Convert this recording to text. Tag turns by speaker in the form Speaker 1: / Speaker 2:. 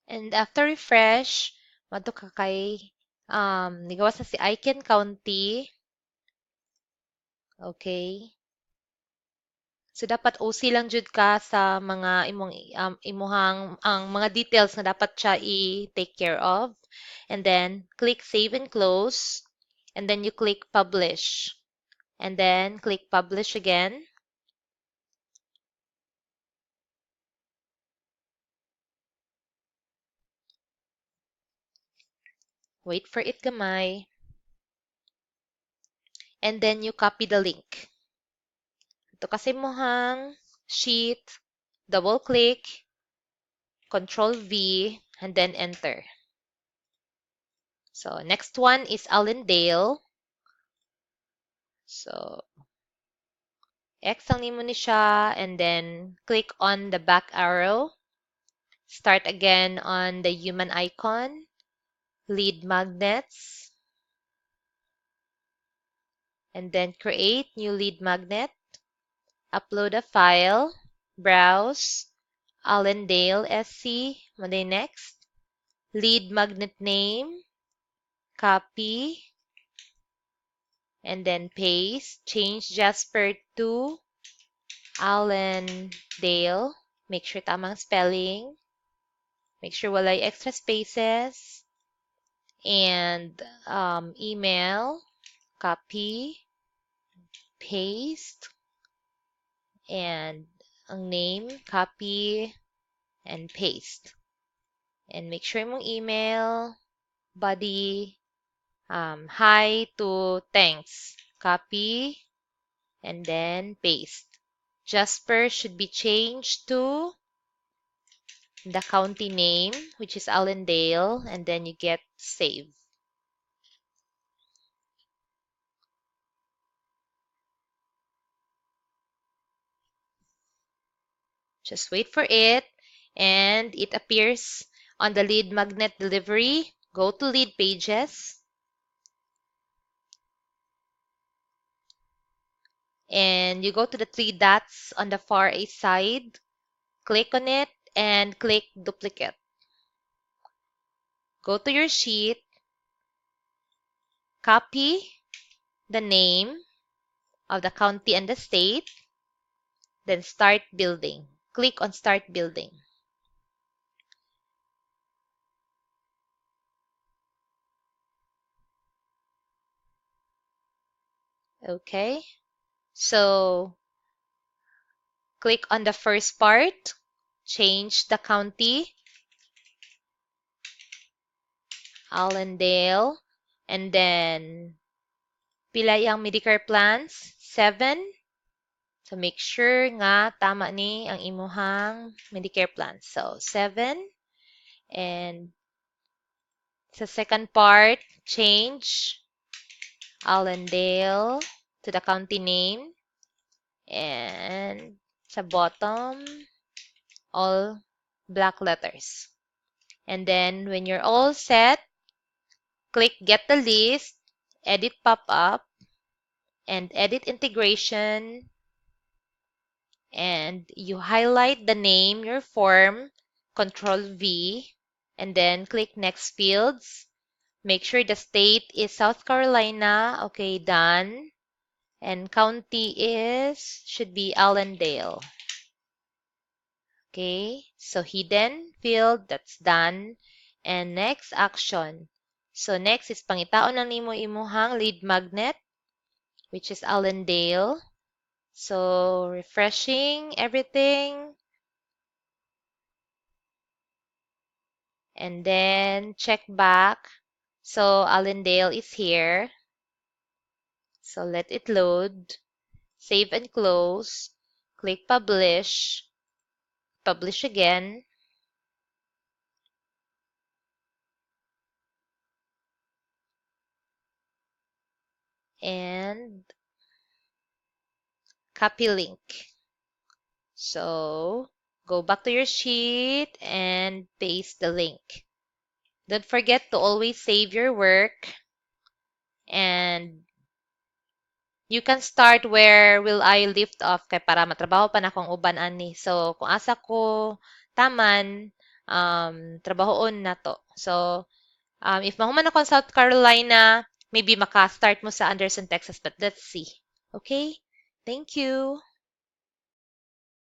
Speaker 1: And after refresh, madto ka kay nigawas na si Aiken County. Okay. So dapat OC lang jud ka sa mga imuhang ang mga details na dapat siya i-take care of. And then click save and close. And then you click publish. And then click publish again. Wait for it gamay. And then you copy the link. Ito kasi mohang sheet, double click, Control V, and then enter. So next one is Allendale. So X ang nimo ni siya, and then click on the back arrow. Start again on the human icon, lead magnets, and then create new lead magnet, upload a file, browse, Allendale SC, Monday next, lead magnet name, copy, and then paste, change Jasper to Allendale. Make sure tamang spelling. Make sure walay extra spaces. And email, copy, paste, and ang name, copy, and paste. And make sure mong email, body, hi to thanks. Copy, and then paste. Jasper should be changed to the county name, which is Allendale, and then you get save. Just wait for it, and it appears on the lead magnet delivery. Go to lead pages, and you go to the three dots on the far A side. Click on it and click duplicate. Go to your sheet, copy the name of the county and the state, then start building. Click on start building. Okay, so click on the first part, change the county, Allendale, and then pila yung Medicare plans? 7. So make sure nga tama ni ang imuhang Medicare plans. So 7, and sa second part, change Allendale to the county name, and sa bottom, all black letters. And then when you're all set, click Get the List, Edit Pop-up, and Edit Integration, and you highlight the name, your form, Control V, and then click Next Fields. Make sure the state is South Carolina. Okay, done. And county should be Allendale. Okay, so hidden field, that's done. And next, action. So next is pangitaon na nimo imuhang lead magnet, which is Allendale. So refreshing everything. And then check back. So Allendale is here. So let it load. Save and close. Click publish. Publish again. And copy link. So go back to your sheet and paste the link. Don't forget to always save your work, and you can start where will I lift off kay para matrabaho pa na akong uban ani. So kung asa ko taman, trabahoon na to. So, if mahuman ako sa South Carolina, maybe maka-start mo sa Anderson, Texas, but let's see. Okay? Thank you.